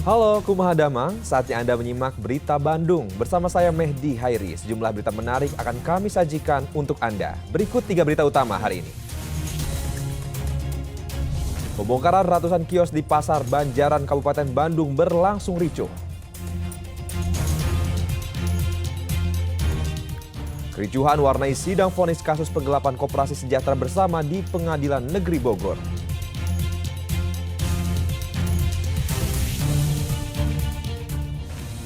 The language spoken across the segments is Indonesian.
Halo Kumaha Damang, saatnya Anda menyimak Berita Bandung. Bersama saya Mehdi Hairi, sejumlah berita menarik akan kami sajikan untuk Anda. Berikut 3 berita utama hari ini. Pembongkaran ratusan kios di Pasar Banjaran Kabupaten Bandung berlangsung ricuh. Kericuhan warnai sidang vonis kasus penggelapan Koperasi Sejahtera Bersama di Pengadilan Negeri Bogor.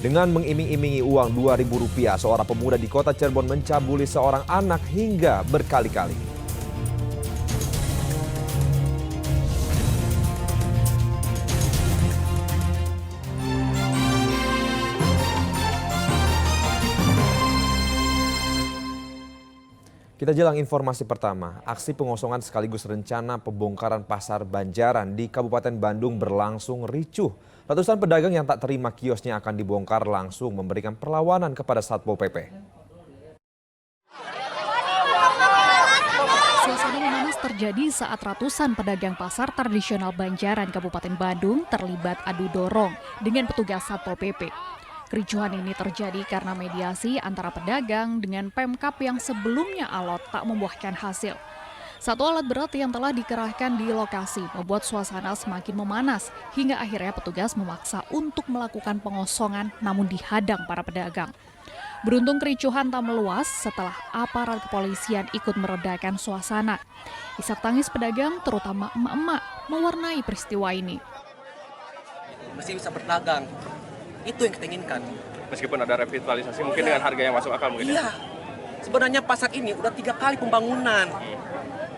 Dengan mengiming-imingi uang Rp2.000, seorang pemuda di kota Cirebon mencabuli seorang anak hingga berkali-kali. Kita jelang informasi pertama. Aksi pengosongan sekaligus rencana pembongkaran Pasar Banjaran di Kabupaten Bandung berlangsung ricuh. Ratusan pedagang yang tak terima kiosnya akan dibongkar langsung memberikan perlawanan kepada Satpol PP. Suasana memanas terjadi saat ratusan pedagang pasar tradisional Banjaran Kabupaten Bandung terlibat adu dorong dengan petugas Satpol PP. Kericuhan ini terjadi karena mediasi antara pedagang dengan Pemkab yang sebelumnya alot tak membuahkan hasil. Satu alat berat yang telah dikerahkan di lokasi membuat suasana semakin memanas hingga akhirnya petugas memaksa untuk melakukan pengosongan namun dihadang para pedagang. Beruntung kericuhan tak meluas setelah aparat kepolisian ikut meredakan suasana. Isak tangis pedagang terutama emak-emak mewarnai peristiwa ini. Mesti bisa berdagang, itu yang kita inginkan. Meskipun ada revitalisasi mungkin dengan harga yang masuk akal mungkin. Iya, sebenarnya pasar ini udah 3 kali pembangunan.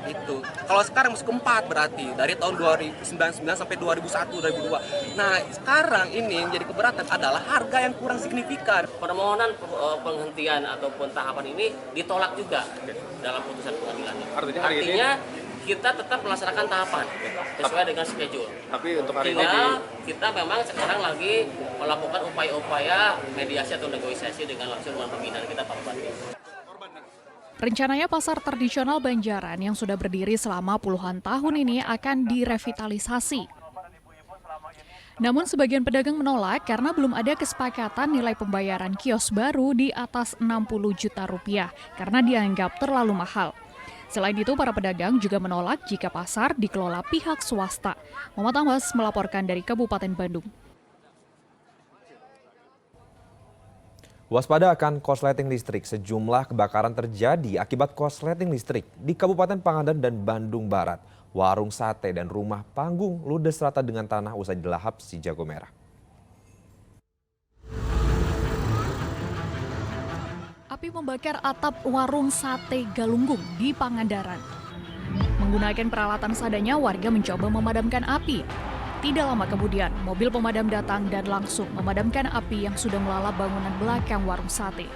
Itu. Kalau sekarang masuk ke-4 berarti dari tahun 2099 sampai 2001, 2002. Nah, sekarang ini yang jadi keberatan adalah harga yang kurang signifikan. Permohonan penghentian ataupun tahapan ini ditolak juga dalam putusan pengadilan. Artinya kita tetap melaksanakan tahapan sesuai dengan schedule. Tapi untuk hari ini kita memang sekarang lagi melakukan upaya-upaya mediasi atau negosiasi dengan langsung dengan pembinaan kita Pak Bupati. Rencananya pasar tradisional Banjaran yang sudah berdiri selama puluhan tahun ini akan direvitalisasi. Namun sebagian pedagang menolak karena belum ada kesepakatan nilai pembayaran kios baru di atas Rp60 juta karena dianggap terlalu mahal. Selain itu, para pedagang juga menolak jika pasar dikelola pihak swasta. Muhammad Ahwas melaporkan dari Kabupaten Bandung. Waspada akan korsleting listrik. Sejumlah kebakaran terjadi akibat korsleting listrik di Kabupaten Pangandaran dan Bandung Barat. Warung sate dan rumah panggung ludes rata dengan tanah usai dilahap si jago merah. Api membakar atap warung sate Galunggung di Pangandaran. Menggunakan peralatan seadanya, warga mencoba memadamkan api. Tidak lama kemudian, mobil pemadam datang dan langsung memadamkan api yang sudah melalap bangunan belakang warung sate.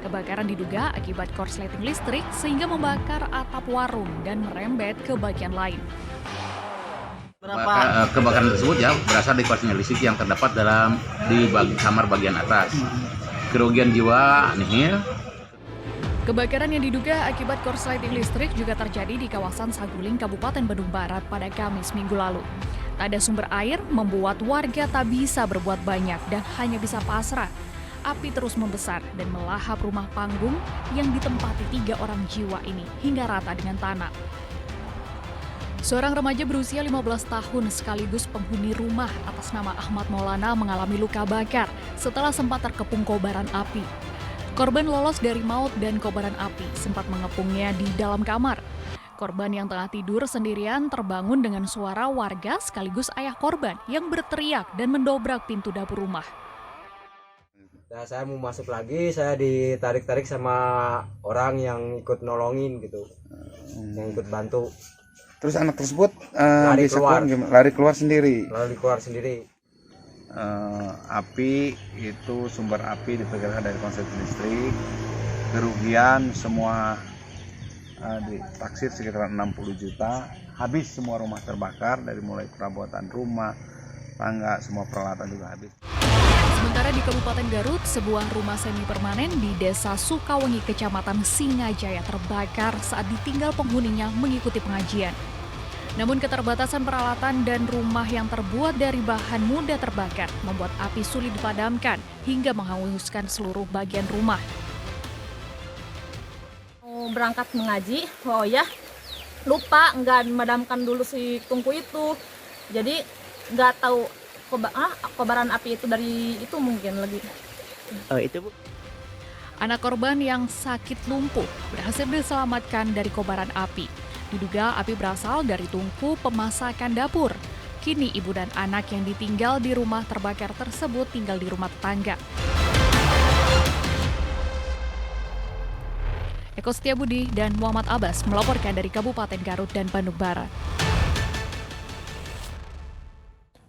Kebakaran diduga akibat korsleting listrik sehingga membakar atap warung dan merembet ke bagian lain. Kebakaran tersebut berasal dari korsleting listrik yang terdapat di kamar bagian atas. Kerugian jiwa nihil. Kebakaran yang diduga akibat korsleting listrik juga terjadi di kawasan Saguling, Kabupaten Bandung Barat pada Kamis minggu lalu. Tak ada sumber air membuat warga tak bisa berbuat banyak dan hanya bisa pasrah. Api terus membesar dan melahap rumah panggung yang ditempati 3 orang jiwa ini hingga rata dengan tanah. Seorang remaja berusia 15 tahun sekaligus penghuni rumah atas nama Ahmad Maulana mengalami luka bakar setelah sempat terkepung kobaran api. Korban lolos dari maut dan kobaran api sempat mengepungnya di dalam kamar. Korban yang tengah tidur sendirian terbangun dengan suara warga sekaligus ayah korban yang berteriak dan mendobrak pintu dapur rumah. Nah, saya mau masuk lagi, saya ditarik-tarik sama orang yang ikut nolongin gitu, yang ikut bantu. Terus anak tersebut lari keluar sendiri. Api itu sumber api diperkirakan dari korsleting listrik. Kerugian semua ditaksir sekitar 60 juta. Habis semua rumah terbakar, dari mulai perabotan rumah, tangga, semua peralatan juga habis. Sementara di Kabupaten Garut, sebuah rumah semi permanen di Desa Sukawengi, Kecamatan Singajaya terbakar saat ditinggal penghuninya mengikuti pengajian. Namun keterbatasan peralatan dan rumah yang terbuat dari bahan mudah terbakar membuat api sulit dipadamkan hingga menghanguskan seluruh bagian rumah. Mau berangkat mengaji, lupa nggak memadamkan dulu si tungku itu. Jadi nggak tahu kobaran api itu dari itu mungkin lagi. Anak korban yang sakit lumpuh berhasil diselamatkan dari kobaran api. Diduga api berasal dari tungku pemasakan dapur. Kini ibu dan anak yang ditinggal di rumah terbakar tersebut tinggal di rumah tetangga. Eko Setiabudi dan Muhammad Abbas melaporkan dari Kabupaten Garut dan Bandung Barat.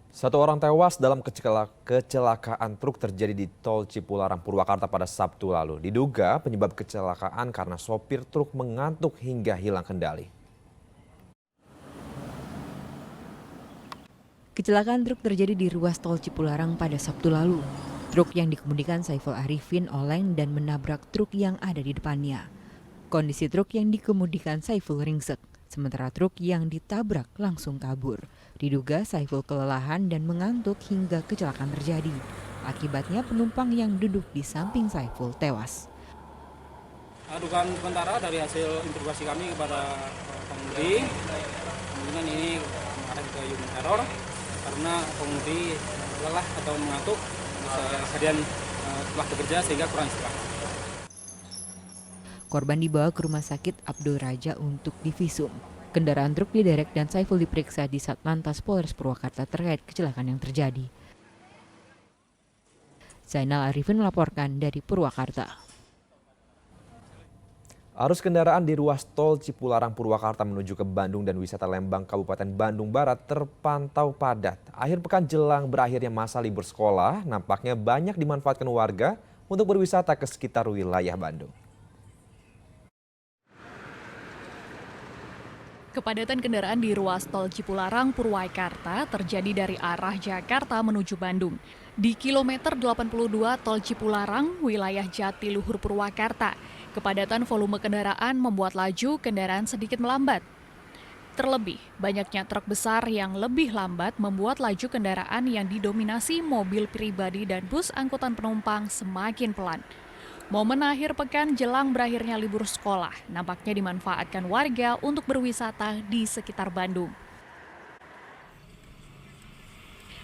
Satu orang tewas dalam kecelakaan truk terjadi di Tol Cipularang, Purwakarta pada Sabtu lalu. Diduga penyebab kecelakaan karena sopir truk mengantuk hingga hilang kendali. Kecelakaan truk terjadi di ruas Tol Cipularang pada Sabtu lalu. Truk yang dikemudikan Saiful Arifin oleng dan menabrak truk yang ada di depannya. Kondisi truk yang dikemudikan Saiful ringsek, sementara truk yang ditabrak langsung kabur. Diduga Saiful kelelahan dan mengantuk hingga kecelakaan terjadi. Akibatnya penumpang yang duduk di samping Saiful tewas. Dugaan sementara dari hasil interogasi kami kepada pengemudi, kemungkinan ini mengarah ke human error karena pengemudi lelah atau mengantuk seharian telah bekerja sehingga kurang istirahat. Korban dibawa ke Rumah Sakit Abdul Raja untuk divisum. Kendaraan truk diderek dan Saiful diperiksa di Satlantas Polres Purwakarta terkait kecelakaan yang terjadi. Zainal Arifin melaporkan dari Purwakarta. Arus kendaraan di ruas Tol Cipularang, Purwakarta menuju ke Bandung dan wisata Lembang, Kabupaten Bandung Barat terpantau padat. Akhir pekan jelang berakhirnya masa libur sekolah, nampaknya banyak dimanfaatkan warga untuk berwisata ke sekitar wilayah Bandung. Kepadatan kendaraan di ruas Tol Cipularang, Purwakarta terjadi dari arah Jakarta menuju Bandung. Di kilometer 82 Tol Cipularang, wilayah Jatiluhur, Purwakarta, kepadatan volume kendaraan membuat laju kendaraan sedikit melambat. Terlebih, banyaknya truk besar yang lebih lambat membuat laju kendaraan yang didominasi mobil pribadi dan bus angkutan penumpang semakin pelan. Momen akhir pekan jelang berakhirnya libur sekolah nampaknya dimanfaatkan warga untuk berwisata di sekitar Bandung.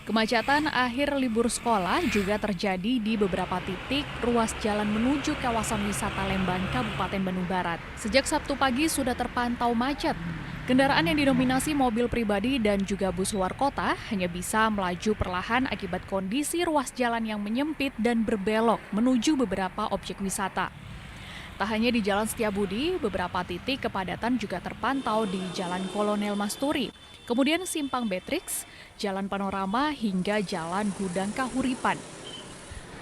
Kemacetan akhir libur sekolah juga terjadi di beberapa titik ruas jalan menuju kawasan wisata Lembang, Kabupaten Bandung Barat. Sejak Sabtu pagi sudah terpantau macet. Kendaraan yang didominasi mobil pribadi dan juga bus luar kota hanya bisa melaju perlahan akibat kondisi ruas jalan yang menyempit dan berbelok menuju beberapa objek wisata. Tak hanya di Jalan Setiabudi, beberapa titik kepadatan juga terpantau di Jalan Kolonel Masturi, kemudian Simpang Betrix, Jalan Panorama hingga Jalan Gudang Kahuripan.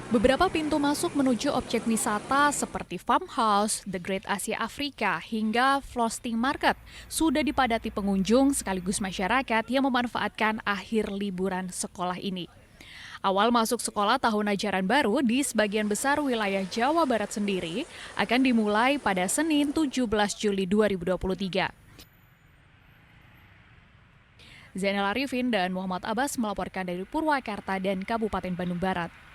Beberapa pintu masuk menuju objek wisata seperti Farmhouse, The Great Asia Afrika, hingga Floating Market sudah dipadati pengunjung sekaligus masyarakat yang memanfaatkan akhir liburan sekolah ini. Awal masuk sekolah tahun ajaran baru di sebagian besar wilayah Jawa Barat sendiri akan dimulai pada Senin 17 Juli 2023. Zainal Arifin dan Muhammad Abbas melaporkan dari Purwakarta dan Kabupaten Bandung Barat.